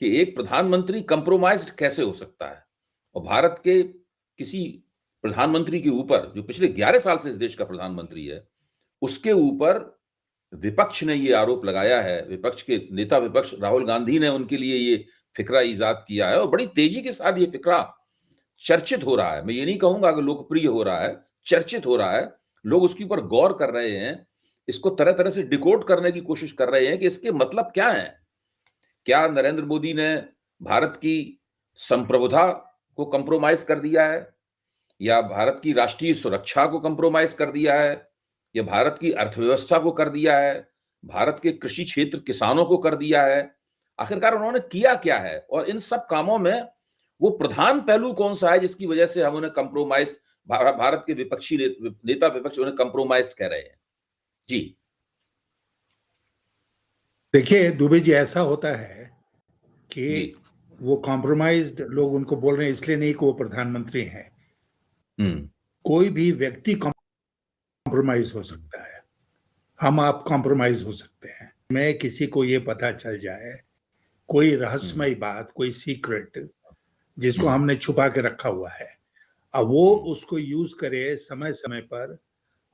कि एक प्रधानमंत्री कंप्रोमाइज्ड कैसे हो सकता है। और भारत के किसी प्रधानमंत्री के ऊपर, जो पिछले 11 साल से इस देश का प्रधानमंत्री है, उसके ऊपर विपक्ष ने ये आरोप लगाया है, विपक्ष के नेता विपक्ष राहुल गांधी ने उनके लिए ये फिक्रा ईजाद किया है और बड़ी तेजी के साथ ये फिक्रा चर्चित हो रहा है। मैं ये नहीं कहूंगा कि लोकप्रिय हो रहा है, चर्चित हो रहा है। लोग उसके ऊपर गौर कर रहे हैं, इसको तरह तरह से डिकोड करने की कोशिश कर रहे हैं कि इसके मतलब क्या है। क्या नरेंद्र मोदी ने भारत की संप्रभुता को कंप्रोमाइज कर दिया है, या भारत की राष्ट्रीय सुरक्षा को कंप्रोमाइज कर दिया है, या भारत की अर्थव्यवस्था को कर दिया है, भारत के कृषि क्षेत्र किसानों को कर दिया है? आखिरकार उन्होंने किया क्या है? और इन सब कामों में वो प्रधान पहलू कौन सा है जिसकी वजह से हम उन्हें कंप्रोमाइज, भारत के विपक्षी नेता विपक्ष उन्हें कंप्रोमाइज कह रहे हैं? जी देखिए दुबे जी, ऐसा होता है कि वो कॉम्प्रोमाइज्ड लोग उनको बोल रहे हैं इसलिए नहीं कि वो प्रधानमंत्री हैं। कोई भी व्यक्ति कॉम्प्रोमाइज हो सकता है, हम आप कॉम्प्रोमाइज हो सकते हैं। मैं किसी को ये पता चल जाए कोई रहस्यमय बात, कोई सीक्रेट जिसको हमने छुपा के रखा हुआ है, अब वो उसको यूज करे समय समय पर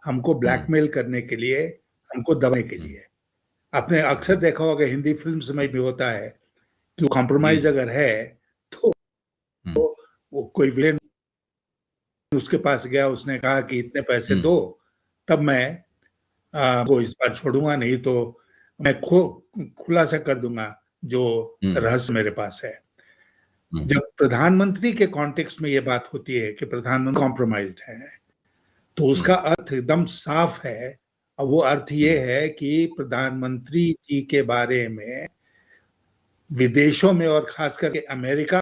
हमको ब्लैकमेल करने के लिए, हमको दबाने के लिए। आपने अक्सर देखा होगा हिंदी फिल्म्स में भी होता है कि कॉम्प्रोमाइज अगर है तो वो कोई विलेन उसके पास गया, उसने कहा कि इतने पैसे दो तब मैं को इस बार छोड़ूंगा, नहीं तो मैं खुलासा कर दूंगा जो रहस्य मेरे पास है। जब प्रधानमंत्री के कॉन्टेक्स्ट में ये बात होती है कि प्रधानमंत्री कॉम्प्रोमाइज्ड है, तो उसका अर्थ एकदम साफ है। और वो अर्थ ये है कि प्रधानमंत्री जी के बारे में विदेशों में और खास करके अमेरिका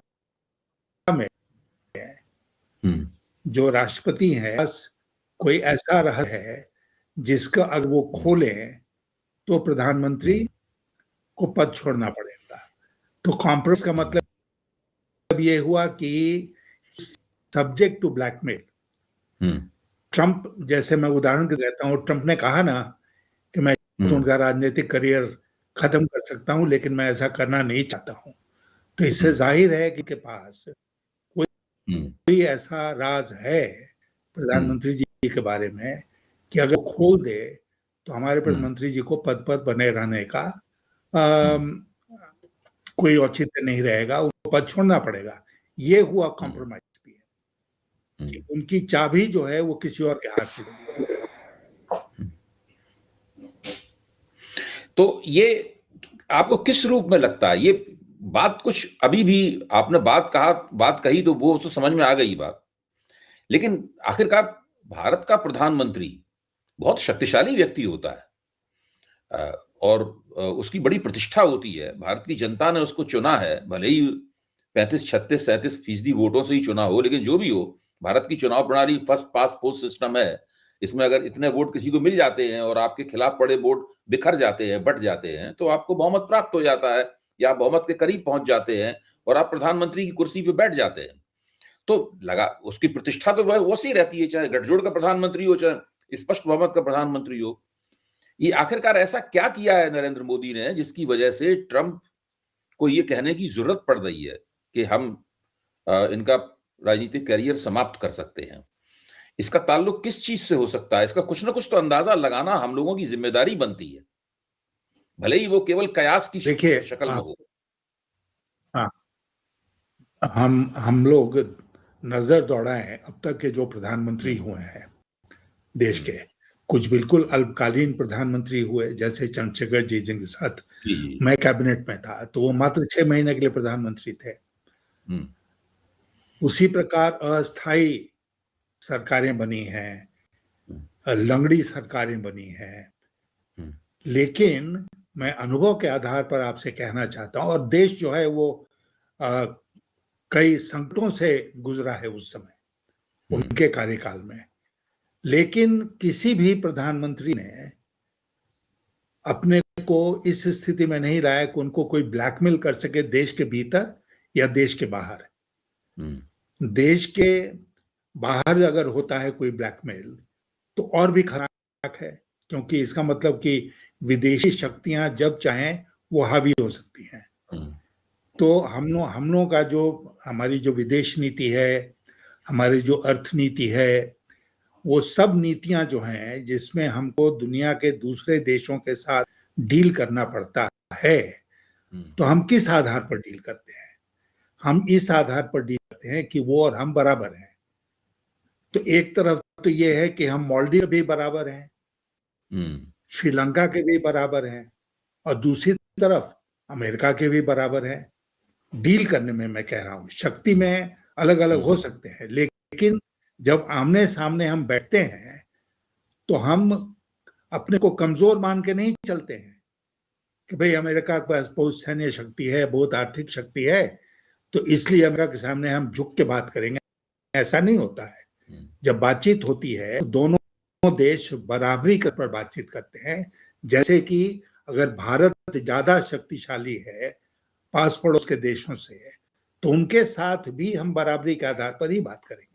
में जो राष्ट्रपति हैं, कोई ऐसा रहा है जिसका अगर वो खोलें तो प्रधानमंत्री को पद छोड़ना पड़ेगा। तो कॉम्प्रोमाइज का मतलब ये हुआ कि सब्जेक्ट टू ब्लैकमेल। ट्रंप जैसे, मैं उदाहरण देता हूँ, ट्रंप ने कहा ना कि मैं उनका राजनीतिक करियर खत्म कर सकता हूं, लेकिन मैं ऐसा करना नहीं चाहता हूं। तो इससे जाहिर है कि के पास कोई ऐसा राज है प्रधानमंत्री जी के बारे में कि अगर खोल दे तो हमारे प्रधानमंत्री जी को पद पर बने रहने का कोई औचित्य नहीं रहेगा, उनको पद छोड़ना पड़ेगा। ये हुआ कॉम्प्रोमाइज भी है कि उनकी चाबी जो है वो किसी और के हाथ में है। तो ये आपको किस रूप में लगता है? ये बात कुछ अभी भी आपने बात कही तो वो तो समझ में आ गई बात, लेकिन आखिरकार भारत का प्रधानमंत्री बहुत शक्तिशाली व्यक्ति होता है और उसकी बड़ी प्रतिष्ठा होती है। भारत की जनता ने उसको चुना है, भले ही 35, 36, 37% वोटों से ही चुना हो, लेकिन जो भी हो, भारत की चुनाव प्रणाली फर्स्ट पास पोस्ट सिस्टम है। इसमें अगर इतने वोट किसी को मिल जाते हैं और आपके खिलाफ पड़े वोट बिखर जाते हैं, बट जाते हैं, तो आपको बहुमत प्राप्त हो जाता है या बहुमत के करीब पहुंच जाते हैं और आप प्रधानमंत्री की कुर्सी पे बैठ जाते हैं। तो लगा उसकी प्रतिष्ठा तो वह वैसी रहती है, चाहे गठजोड़ का प्रधानमंत्री हो, चाहे स्पष्ट बहुमत का प्रधानमंत्री हो। ये आखिरकार ऐसा क्या किया है नरेंद्र मोदी ने जिसकी वजह से ट्रंप को ये कहने की जरूरत पड़ रही है कि हम इनका राजनीतिक करियर समाप्त कर सकते हैं? इसका ताल्लुक किस चीज से हो सकता है? इसका कुछ ना कुछ तो अंदाजा लगाना हम लोगों की जिम्मेदारी बनती है, भले ही वो केवल कयास की शक्ल में हो। हाँ, हम लोग नजर दौड़ाएं अब तक के जो प्रधानमंत्री हुए हैं देश के, कुछ बिल्कुल अल्पकालीन प्रधानमंत्री हुए, जैसे चंद्रशेखर जी जिनके साथ मैं कैबिनेट में था, तो वो मात्र 6 महीने के लिए प्रधानमंत्री थे। उसी प्रकार अस्थायी सरकारें बनी हैं, लंगड़ी सरकारें बनी हैं। लेकिन मैं अनुभव के आधार पर आपसे कहना चाहता हूं, और देश जो है वो कई संकटों से गुजरा है उस समय उनके कार्यकाल में, लेकिन किसी भी प्रधानमंत्री ने अपने को इस स्थिति में नहीं लाया कि उनको कोई ब्लैकमेल कर सके, देश के भीतर या देश के बाहर। देश के बाहर अगर होता है कोई ब्लैकमेल तो और भी खतरनाक है, क्योंकि इसका मतलब कि विदेशी शक्तियां जब चाहें वो हावी हो सकती हैं। तो हम लोगों का जो हमारी जो विदेश नीति है, हमारी जो अर्थ नीति है, वो सब नीतियां जो हैं जिसमें हमको दुनिया के दूसरे देशों के साथ डील करना पड़ता है, तो हम किस आधार पर डील करते हैं? हम इस आधार पर डील करते हैं कि वो और हम बराबर हैं। तो एक तरफ तो ये है कि हम मालदीव भी बराबर हैं, श्रीलंका के भी बराबर हैं, और दूसरी तरफ अमेरिका के भी बराबर हैं। डील करने में मैं कह रहा हूं, शक्ति में अलग अलग हो सकते हैं, लेकिन जब आमने सामने हम बैठते हैं तो हम अपने को कमजोर मान के नहीं चलते हैं कि भाई अमेरिका के पास बहुत सैन्य शक्ति है, बहुत आर्थिक शक्ति है, तो इसलिए अमेरिका के सामने हम झुक के बात करेंगे। ऐसा नहीं होता है। जब बातचीत होती है तो दोनों देश बराबरी पर बातचीत करते हैं। जैसे कि अगर भारत ज्यादा शक्तिशाली है पास पड़ोस के देशों से, तो उनके साथ भी हम बराबरी के आधार पर ही बात करेंगे,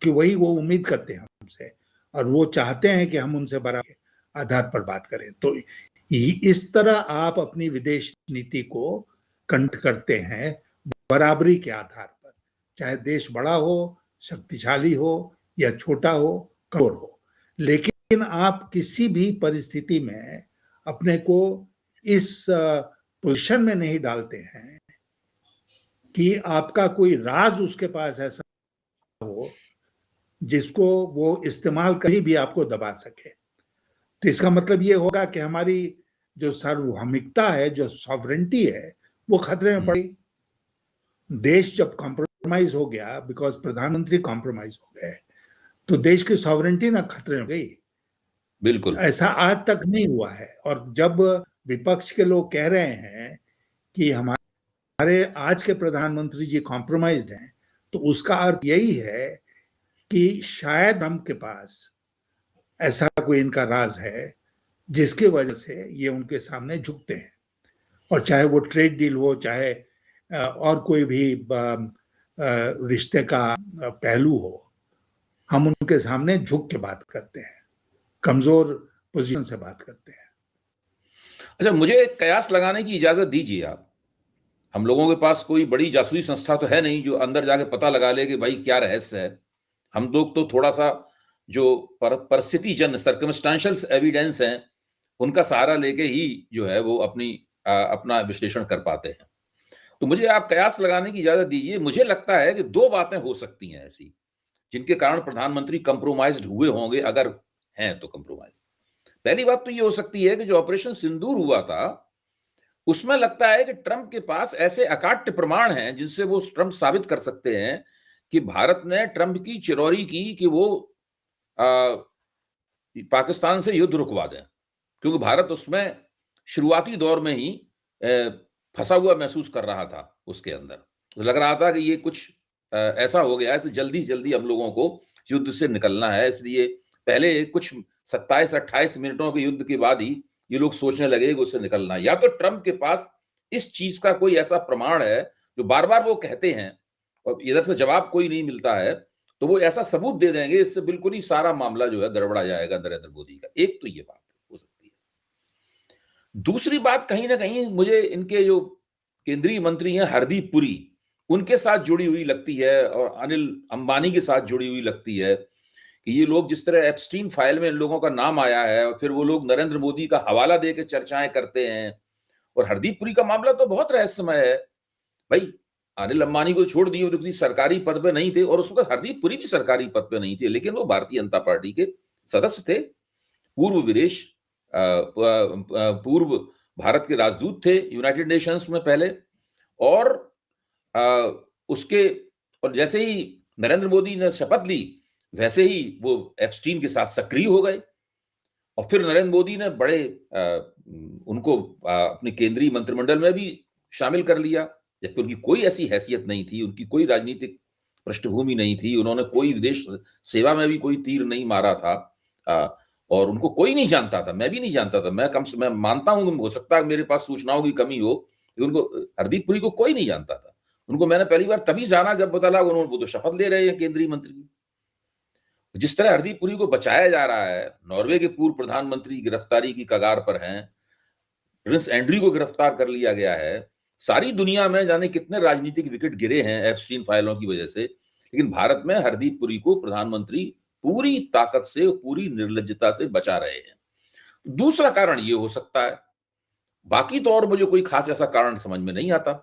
कि वही वो उम्मीद करते हैं हमसे, और वो चाहते हैं कि हम उनसे बराबरी के आधार पर बात करें। तो इस तरह आप अपनी विदेश नीति को कंठ करते हैं, बराबरी के आधार पर, चाहे देश बड़ा हो, शक्तिशाली हो, या छोटा हो, कमजोर हो। लेकिन आप किसी भी परिस्थिति में अपने को इस पोजीशन में नहीं डालते हैं कि आपका कोई राज उसके पास ऐसा हो जिसको वो इस्तेमाल कहीं भी आपको दबा सके। तो इसका मतलब ये होगा कि हमारी जो सार्वभौमिकता है, जो सॉवरेंटी है, वो खतरे में पड़ी। देश जब कॉम्प्रोमाइज हो गया, बिकॉज प्रधानमंत्री कॉम्प्रोमाइज हो गए, तो देश की सॉवरेंटी ना खतरे में गई। बिल्कुल ऐसा आज तक नहीं हुआ है। और जब विपक्ष के लोग कह रहे हैं कि हमारे आज के प्रधानमंत्री जी कॉम्प्रोमाइज्ड हैं, तो उसका अर्थ यही है कि शायद हम के पास ऐसा कोई इनका राज है जिसकी वजह से ये उनके सामने झुकते हैं। और चाहे वो ट्रेड डील हो, चाहे और कोई भी रिश्ते का पहलू हो, हम उनके सामने झुक के बात करते हैं, कमजोर पोजीशन से बात करते हैं। अच्छा, मुझे एक कयास लगाने की इजाजत दीजिए आप। हम लोगों के पास कोई बड़ी जासूसी संस्था तो है नहीं जो अंदर जाके पता लगा ले कि भाई क्या रहस्य है। हम लोग तो थोड़ा सा जो परिस्थिति जन सर्कमस्टांशियल एविडेंस हैं उनका सहारा लेके ही जो है वो अपना विश्लेषण कर पाते हैं। तो मुझे आप कयास लगाने की इजाजत दीजिए। मुझे लगता है कि दो बातें हो सकती हैं ऐसी जिनके कारण प्रधानमंत्री कंप्रोमाइज्ड हुए होंगे, अगर हैं तो कंप्रोमाइज। पहली बात तो ये हो सकती है कि जो ऑपरेशन सिंदूर हुआ था उसमें लगता है कि ट्रंप के पास ऐसे अकाट्य प्रमाण हैं जिनसे वो ट्रंप साबित कर सकते हैं कि भारत ने ट्रंप की चिरौरी की कि वो पाकिस्तान से युद्ध रुकवा दें, क्योंकि भारत उसमें शुरुआती दौर में ही फंसा हुआ महसूस कर रहा था। उसके अंदर तो लग रहा था कि ये कुछ ऐसा हो गया है, जल्दी जल्दी हम लोगों को युद्ध से निकलना है। इसलिए पहले कुछ 27-28 मिनटों के युद्ध के बाद ही ये लोग सोचने लगे कि उससे निकलना है। या तो ट्रंप के पास इस चीज का कोई ऐसा प्रमाण है जो बार बार वो कहते हैं और इधर से जवाब कोई नहीं मिलता है, तो वो ऐसा सबूत दे देंगे इससे बिल्कुल ही सारा मामला जो है गड़बड़ा जाएगा नरेंद्र मोदी का। एक तो ये बात हो सकती है। दूसरी बात, कहीं ना कहीं मुझे इनके जो केंद्रीय मंत्री हैं हरदीप पुरी, उनके साथ जुड़ी हुई लगती है, और अनिल अंबानी के साथ जुड़ी हुई लगती है कि ये लोग जिस तरह एप्स्टीन फाइल में इन लोगों का नाम आया है और फिर वो लोग नरेंद्र मोदी का हवाला देकर चर्चाएं करते हैं। और हरदीप पुरी का मामला तो बहुत रहस्यमय है। भाई अनिल अंबानी को छोड़ दिए, तो किसी सरकारी पद पे नहीं थे, और उस वक्त हरदीप पुरी भी सरकारी पद पे नहीं थे, लेकिन वो भारतीय जनता पार्टी के सदस्य थे, पूर्व भारत के राजदूत थे यूनाइटेड नेशंस में पहले। और उसके और जैसे ही नरेंद्र मोदी ने शपथ ली वैसे ही वो एप्स्टीन के साथ सक्रिय हो गए, और फिर नरेंद्र मोदी ने बड़े उनको अपने केंद्रीय मंत्रिमंडल में भी शामिल कर लिया, जबकि उनकी कोई ऐसी हैसियत नहीं थी, उनकी कोई राजनीतिक पृष्ठभूमि नहीं थी, उन्होंने कोई विदेश सेवा में भी कोई तीर नहीं मारा था, और उनको कोई नहीं जानता था। मैं भी नहीं जानता था। मैं मानता हूं हो सकता है मेरे पास सूचनाओं की कमी हो, उनको हरदीप पुरी को कोई नहीं जानता था। उनको मैंने पहली बार तभी जाना जब पता लगा उन्होंने वो तो शपथ ले रहे हैं केंद्रीय मंत्री की। जिस तरह हरदीप पुरी को बचाया जा रहा है, नॉर्वे के पूर्व प्रधानमंत्री गिरफ्तारी की कगार पर हैं, प्रिंस एंड्रयू को गिरफ्तार कर लिया गया है, सारी दुनिया में जाने कितने राजनीतिक विकेट गिरे हैं एप्स्टीन फाइलों की वजह से, लेकिन भारत में हरदीप पुरी को प्रधानमंत्री पूरी ताकत से, पूरी निर्लज्जता से बचा रहे हैं। दूसरा कारण ये हो सकता है, बाकी तो और मुझे कोई खास ऐसा कारण समझ में नहीं आता।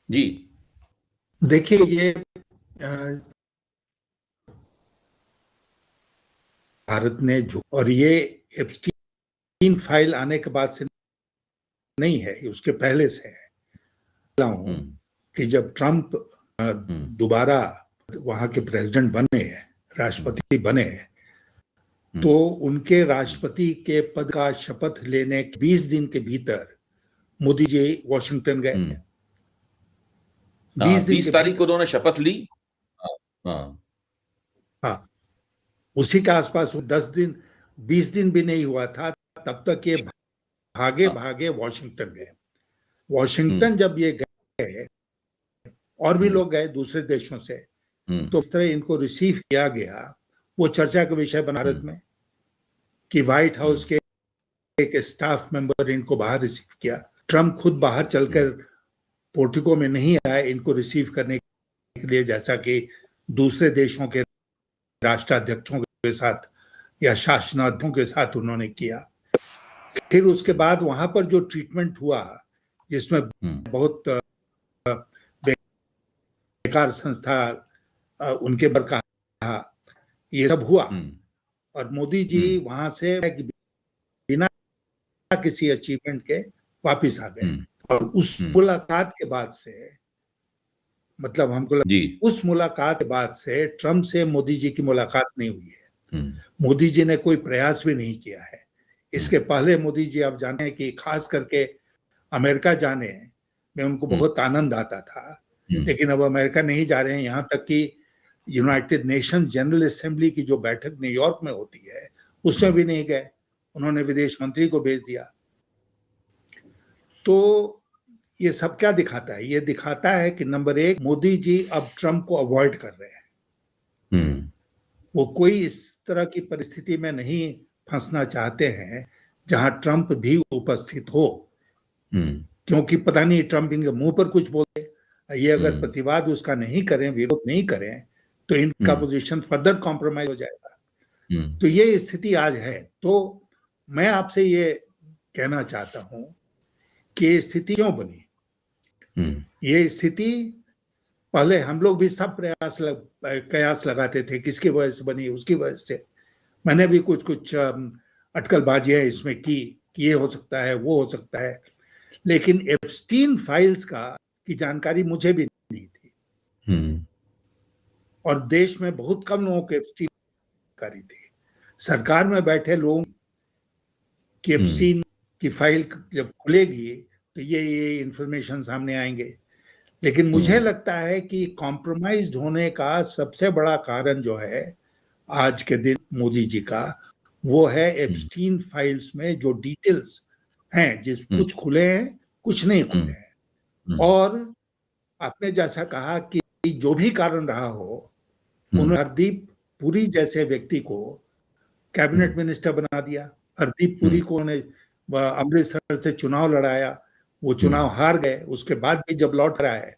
जी। देखिए, ये भारत ने जो, और ये एप्स्टीन फाइल आने के बाद से नहीं है, ये उसके पहले से है। कि जब ट्रंप दोबारा वहां के प्रेसिडेंट बने, राष्ट्रपति बने, तो उनके राष्ट्रपति के पद का शपथ लेने के 20 दिन के भीतर मोदी जी वॉशिंगटन गए। 20 तारीख को उन्होंने शपथ ली। हाँ, उसी के आसपास 10 दिन, 20 दिन भी नहीं हुआ था तब तक ये भागे भागे वॉशिंगटन गए। वॉशिंगटन जब ये गए, और भी लोग गए दूसरे देशों से, तो इस तरह इनको रिसीव किया गया। वो चर्चा का विषय बना भारत में कि व्हाइट हाउस के एक स्टाफ मेंबर इनको बाहर रिसीव किया। ट्रंप खुद बाहर चलकर पोर्टिको में नहीं आए इनको रिसीव करने के लिए, जैसा कि दूसरे देशों के राष्ट्राध्यक्षों के साथ या शासनाध्यक्षों के साथ उन्होंने किया। फिर उसके बाद वहां पर जो ट्रीटमेंट हुआ, जिसमें बहुत बेकार संस्था उनके पर कहा, ये सब हुआ, और मोदी जी वहां से बिना किसी अचीवमेंट के वापिस आ गए। और उस मुलाकात के बाद से, मतलब हमको उस मुलाकात के बाद से ट्रंप से मोदी जी की मुलाकात नहीं हुई है। मोदी जी ने कोई प्रयास भी नहीं किया है। इसके पहले मोदी जी, आप जानते हैं कि खास करके अमेरिका जाने में उनको बहुत आनंद आता था, लेकिन अब अमेरिका नहीं जा रहे हैं। यहाँ तक कि यूनाइटेड नेशन जनरल असेंबली की जो बैठक न्यूयॉर्क में होती है, उसमें भी नहीं गए। उन्होंने विदेश मंत्री को भेज दिया। तो ये सब क्या दिखाता है? ये दिखाता है कि नंबर एक, मोदी जी अब ट्रंप को अवॉइड कर रहे हैं। वो कोई इस तरह की परिस्थिति में नहीं फंसना चाहते हैं जहां ट्रंप भी उपस्थित हो, क्योंकि पता नहीं ट्रंप इनके मुंह पर कुछ बोले, ये अगर प्रतिवाद उसका नहीं करें, विरोध नहीं करें, तो इनका पोजीशन फर्दर कॉम्प्रोमाइज हो जाएगा। तो ये स्थिति आज है। तो मैं आपसे ये कहना चाहता हूं कि स्थिति क्यों बनी। ये स्थिति पहले हम लोग भी सब कयास लगाते थे, किसकी वजह से बनी, उसकी वजह से। मैंने भी कुछ अटकलबाजियां इसमें की कि ये हो सकता है, वो हो सकता है, लेकिन एप्स्टीन फाइल्स की जानकारी मुझे भी नहीं थी। और देश में बहुत कम लोगों को एप्स्टीन जानकारी थी। सरकार में बैठे लोगों की एप्स्टीन की फाइल जब खुलेगी तो ये इंफॉर्मेशन सामने आएंगे। लेकिन मुझे लगता है कि कॉम्प्रोमाइज्ड होने का सबसे बड़ा कारण जो है आज के दिन मोदी जी का, वो है एप्स्टीन फाइल्स में जो डिटेल्स हैं, जिस कुछ खुले हैं, कुछ नहीं खुले हैं। और आपने जैसा कहा कि जो भी कारण रहा हो, उन्होंने हरदीप पुरी जैसे व्यक्ति को कैबिनेट मिनिस्टर बना दिया। हरदीप पुरी को उन्होंने अमृतसर से चुनाव लड़ाया, वो चुनाव हार गए। उसके बाद भी जब लौट रहा है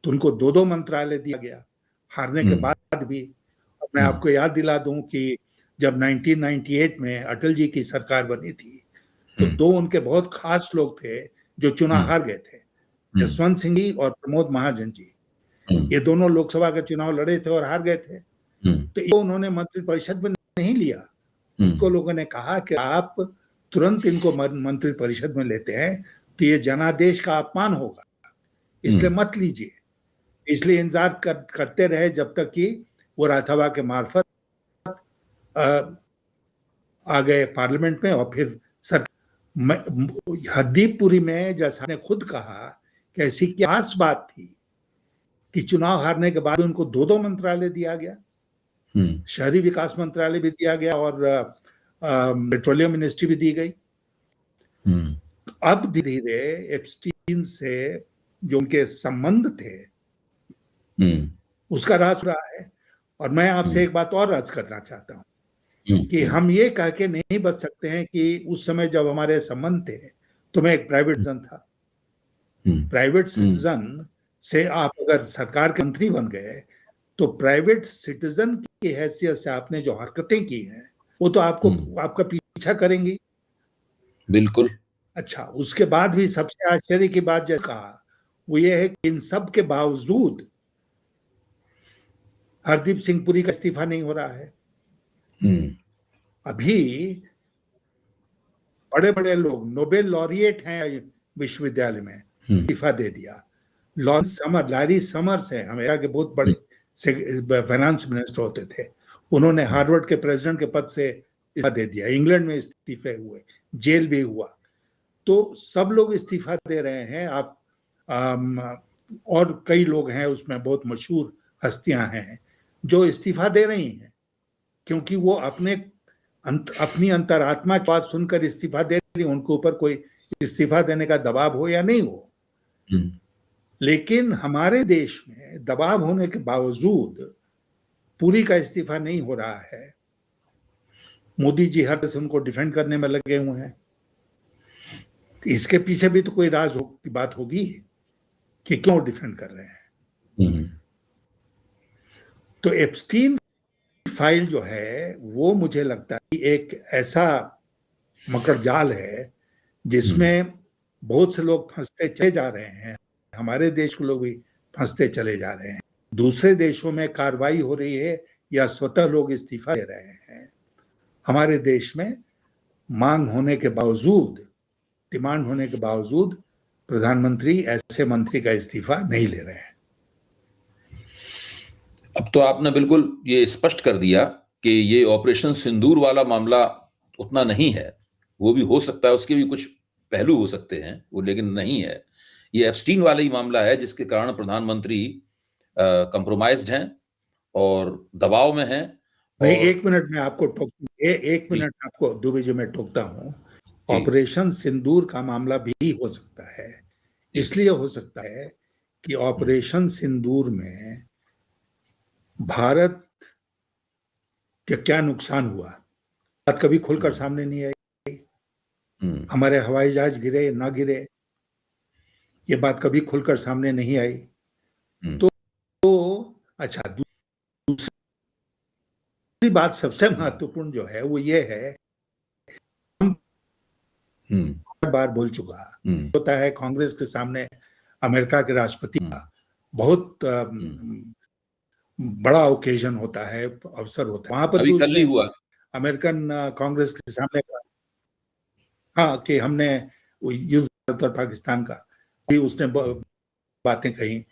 तो उनको 2 मंत्रालय दिया गया, हारने के बाद भी। मैं आपको याद दिला दूं कि जब 1998 में अटल जी की सरकार बनी थी, तो 2 उनके बहुत खास लोग थे जो चुनाव हार गए थे, जसवंत सिंह जी और प्रमोद महाजन जी। ये दोनों लोकसभा का चुनाव लड़े थे और हार गए थे। तो ये उन्होंने मंत्रिपरिषद में नहीं लिया। उनको लोगों ने कहा कि आप तुरंत इनको मंत्रिपरिषद में लेते हैं तो ये जनादेश का अपमान होगा, इसलिए मत लीजिए। इसलिए इंतजार करते रहे जब तक कि वो राज्यसभा के मार्फत आ गए पार्लियामेंट में। और फिर हरदीप पुरी में, जैसा ने खुद कहा, कि ऐसी क्या खास बात थी कि चुनाव हारने के बाद उनको 2 मंत्रालय दिया गया। शहरी विकास मंत्रालय भी दिया गया और पेट्रोलियम मिनिस्ट्री भी दी गई। अब धीरे धीरे एप्स्टीन से जो उनके संबंध थे, उसका राज रहा है। और मैं आपसे एक बात और अर्ज करना चाहता हूं कि हम ये कह के नहीं बच सकते हैं कि उस समय जब हमारे संबंध थे तो मैं एक प्राइवेट सिटीजन था। प्राइवेट सिटीजन से आप अगर सरकार के मंत्री बन गए तो प्राइवेट सिटीजन की हैसियत से आपने जो हरकतें की हैं वो तो आपको आपका पीछा करेंगी। बिल्कुल। अच्छा, उसके बाद भी सबसे आश्चर्य की बात जो कहा वो ये है कि इन सब के बावजूद हरदीप सिंह पुरी का इस्तीफा नहीं हो रहा है। अभी बड़े बड़े लोग नोबेल लॉरिएट हैं विश्वविद्यालय में, इस्तीफा दे दिया। लारी समर्स है, अमेरिका के बहुत बड़े फाइनेंस मिनिस्टर होते थे, उन्होंने हार्वर्ड के प्रेसिडेंट के पद से इस्तीफा दे दिया। इंग्लैंड में इस्तीफे हुए, जेल भी हुआ। तो सब लोग इस्तीफा दे रहे हैं। आप और कई लोग हैं उसमें, बहुत मशहूर हस्तियां हैं जो इस्तीफा दे रही हैं क्योंकि वो अपनी अंतरात्मा की बात सुनकर इस्तीफा दे रही, उनके ऊपर कोई इस्तीफा देने का दबाव हो या नहीं हो। लेकिन हमारे देश में दबाव होने के बावजूद पुरी का इस्तीफा नहीं हो रहा है। मोदी जी हर तरह से उनको डिफेंड करने में लगे हुए हैं। इसके पीछे भी तो कोई राज की बात होगी कि क्यों डिफेंड कर रहे हैं। तो एप्स्टीन फाइल जो है वो मुझे लगता है कि एक ऐसा मकड़जाल है जिसमें बहुत से लोग फंसते चले जा रहे हैं। हमारे देश के लोग भी फंसते चले जा रहे हैं। दूसरे देशों में कार्रवाई हो रही है या स्वतः लोग इस्तीफा दे रहे हैं। हमारे देश में मांग होने के बावजूद, डिमांड होने के बावजूद प्रधानमंत्री ऐसे मंत्री का इस्तीफा नहीं ले रहे हैं। अब तो आपने बिल्कुल ये स्पष्ट कर दिया कि ये ऑपरेशन सिंदूर वाला मामला उतना नहीं है। वो भी हो सकता है, उसके भी कुछ पहलू हो सकते हैं वो, लेकिन नहीं है। ये एप्स्टीन वाला ही मामला है जिसके कारण प्रधानमंत्री कंप्रोमाइज्ड हैं और दबाव में हैं। नहीं, एक मिनट में आपको एक मिनट आपको दुबे जी में टोकता हूं। ऑपरेशन सिंदूर का मामला भी हो सकता है। इसलिए हो सकता है कि ऑपरेशन सिंदूर में भारत का क्या नुकसान हुआ, बात कभी खुलकर सामने नहीं आई। हमारे हवाई जहाज गिरे ना गिरे, ये बात कभी खुलकर सामने नहीं आई। तो अच्छा, दूसरी बात सबसे महत्वपूर्ण जो है वो ये है, हम बार बोल चुका होता है कांग्रेस के सामने अमेरिका के राष्ट्रपति का बहुत बड़ा ओकेजन होता है, अवसर होता है। वहां पर भी कल ही हुआ अमेरिकन कांग्रेस के सामने हाँ कि हमने युद्ध उत्तर पाकिस्तान का भी उसने बातें कही,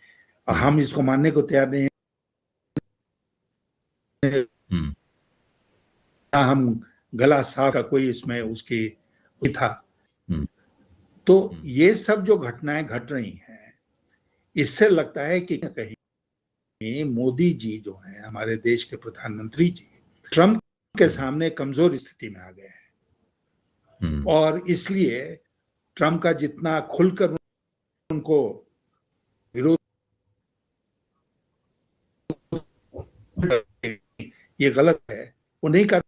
हम इसको मानने को तैयार नहीं है। हम गला साफ का कोई इसमें उसकी था। तो ये सब जो घटनाएं घट रही हैं, इससे लगता है कि कहीं मोदी जी जो हैं, हमारे देश के प्रधानमंत्री जी, ट्रंप के सामने कमजोर स्थिति में आ गए हैं और इसलिए ट्रंप का जितना खुलकर उनको विरोध ये गलत है वो नहीं कर,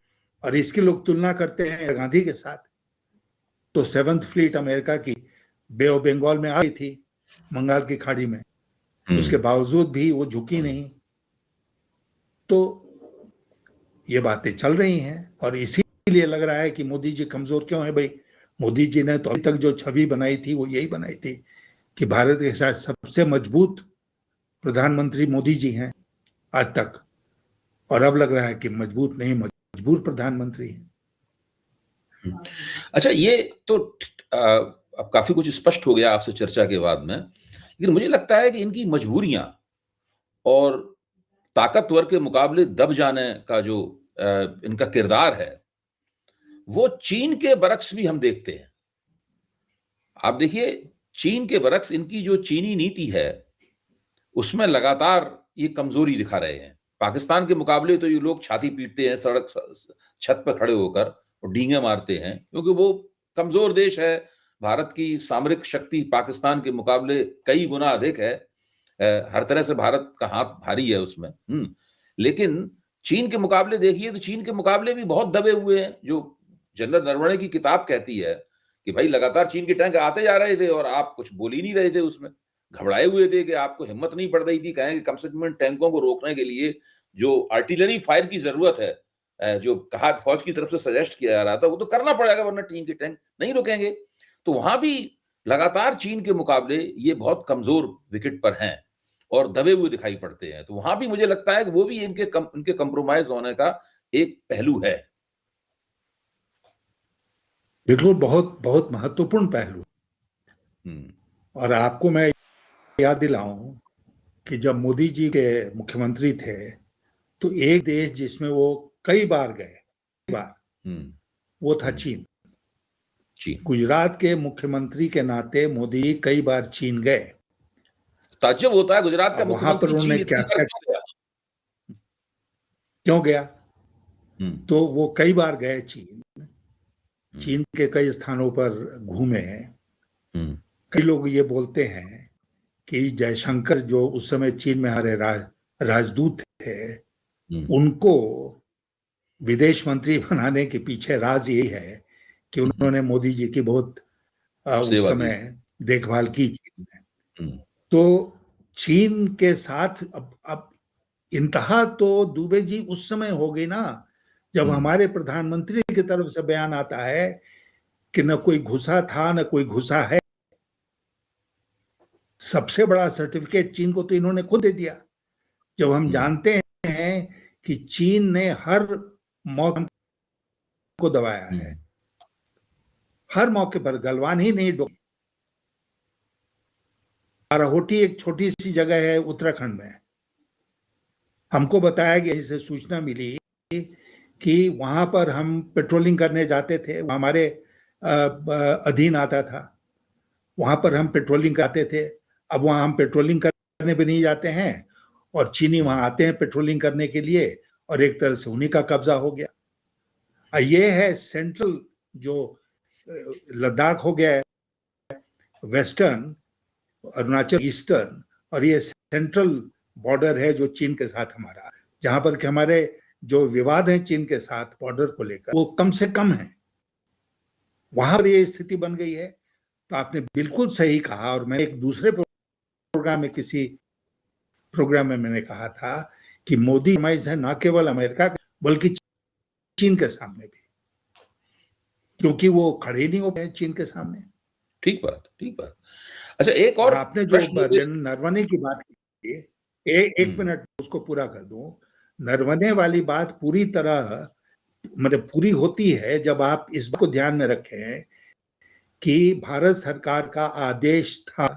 और इसकी लोग तुलना करते हैं गांधी के साथ। तो 7th फ्लीट अमेरिका की बे ऑफ बंगाल में आई थी, बंगाल की खाड़ी में, उसके बावजूद भी वो झुकी नहीं। तो ये बातें चल रही हैं और इसीलिए लग रहा है कि मोदी जी कमजोर क्यों है। भाई, मोदी जी ने तो अभी तक जो छवि बनाई थी वो यही बनाई थी कि भारत के साथ सबसे मजबूत प्रधानमंत्री मोदी जी हैं आज तक, और अब लग रहा है कि मजबूत नहीं, मजबूर प्रधानमंत्री है। अच्छा, ये तो अब काफी कुछ स्पष्ट हो गया आपसे चर्चा के बाद में, लेकिन मुझे लगता है कि इनकी मजबूरियां और ताकतवर के मुकाबले दब जाने का जो इनका किरदार है वो चीन के बरक्स भी हम देखते हैं। आप देखिए, चीन के बरक्स इनकी जो चीनी नीति है उसमें लगातार ये कमजोरी दिखा रहे हैं। पाकिस्तान के मुकाबले तो ये लोग छाती पीटते हैं सड़क छत पर खड़े होकर और डींगे मारते हैं, क्योंकि वो कमजोर देश है। भारत की सामरिक शक्ति पाकिस्तान के मुकाबले कई गुना अधिक है। हर तरह से भारत का हाथ भारी है उसमें। लेकिन चीन के मुकाबले देखिए तो चीन के मुकाबले भी बहुत दबे हुए हैं। जो जनरल नरवणे की किताब कहती है कि भाई लगातार चीन के टैंक आते जा रहे थे और आप कुछ बोल ही नहीं रहे थे, उसमें घबराए हुए थे कि आपको हिम्मत नहीं पड़ रही थी कहें कि कम से कम टैंकों को रोकने के लिए जो आर्टिलरी फायर की जरूरत है, जो कहा फौज की तरफ से सजेस्ट किया जा रहा था, वो तो करना पड़ेगा वरना चीन के टैंक नहीं रुकेंगे। तो वहां भी लगातार चीन के मुकाबले ये बहुत कमजोर विकेट पर हैं और दबे हुए दिखाई पड़ते हैं। तो वहां भी मुझे लगता है कि वो भी इनके कंप्रोमाइज होने का एक पहलू है। बिल्कुल, बहुत बहुत महत्वपूर्ण पहलू। और आपको मैं याद दिलाऊं कि जब मोदी जी के मुख्यमंत्री थे तो एक देश जिसमें वो कई बार गए, वो था चीन। गुजरात के मुख्यमंत्री के नाते मोदी कई बार चीन गए। ताज्जुब होता है गुजरात का वहां पर मुख्यमंत्री उन्होंने चीन क्या इतनी बार क्यों गया? तो वो कई बार गए चीन के कई स्थानों पर घूमे। कई लोग ये बोलते हैं कि जयशंकर जो उस समय चीन में हमारे राजदूत थे, उनको विदेश मंत्री बनाने के पीछे राज यही है कि उन्होंने मोदी जी की बहुत उस समय देखभाल की चीन में। तो चीन के साथ अब इंतहा तो दुबे जी उस समय हो गई ना जब हमारे प्रधानमंत्री की तरफ से बयान आता है कि न कोई घुसा था न कोई घुसा है। सबसे बड़ा सर्टिफिकेट चीन को तो इन्होंने खुद दे दिया। जब हम जानते हैं कि चीन ने हर मौके को दबाया है, हर मौके पर गलवान ही नहीं डोली। बाराहोटी एक छोटी सी जगह है उत्तराखंड में। हमको बताया गया, इससे सूचना मिली कि वहां पर हम पेट्रोलिंग करने जाते थे, हमारे अधीन आता था, वहां पर हम पेट्रोलिंग करते थे। अब वहां हम पेट्रोलिंग करने भी नहीं जाते हैं और चीनी वहां आते हैं पेट्रोलिंग करने के लिए और एक तरह से उन्हीं का कब्जा हो गया। ये है सेंट्रल, जो लद्दाख हो गया है, वेस्टर्न, अरुणाचल ईस्टर्न, और ये सेंट्रल बॉर्डर है जो चीन के साथ हमारा, जहां पर कि हमारे जो विवाद हैं चीन के साथ बॉर्डर को लेकर वो कम से कम है। वहां पर ये स्थिति बन गई है। तो आपने बिल्कुल सही कहा। और मैं एक दूसरे प्रोग्राम में, किसी प्रोग्राम में मैंने कहा था कि मोदी कॉम्प्रोमाइज है न केवल अमेरिका बल्कि चीन के सामने भी, क्योंकि वो खड़े नहीं हो पाए चीन के सामने। ठीक बात। अच्छा, एक और आपने जो नरवणे की बात की, एक मिनट उसको पूरा कर दूं। नरवणे वाली बात पूरी तरह मतलब पूरी होती है जब आप इस को ध्यान में रखें कि भारत सरकार का आदेश था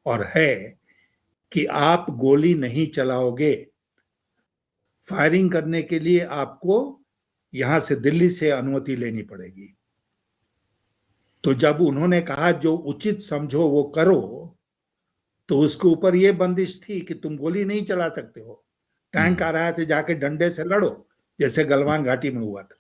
और है कि आप गोली नहीं चलाओगे, फायरिंग करने के लिए आपको यहां से दिल्ली से अनुमति लेनी पड़ेगी। तो जब उन्होंने कहा जो उचित समझो वो करो, तो उसके ऊपर ये बंदिश थी कि तुम गोली नहीं चला सकते हो। टैंक आ रहा है तो जाके डंडे से लड़ो, जैसे गलवान घाटी में हुआ था।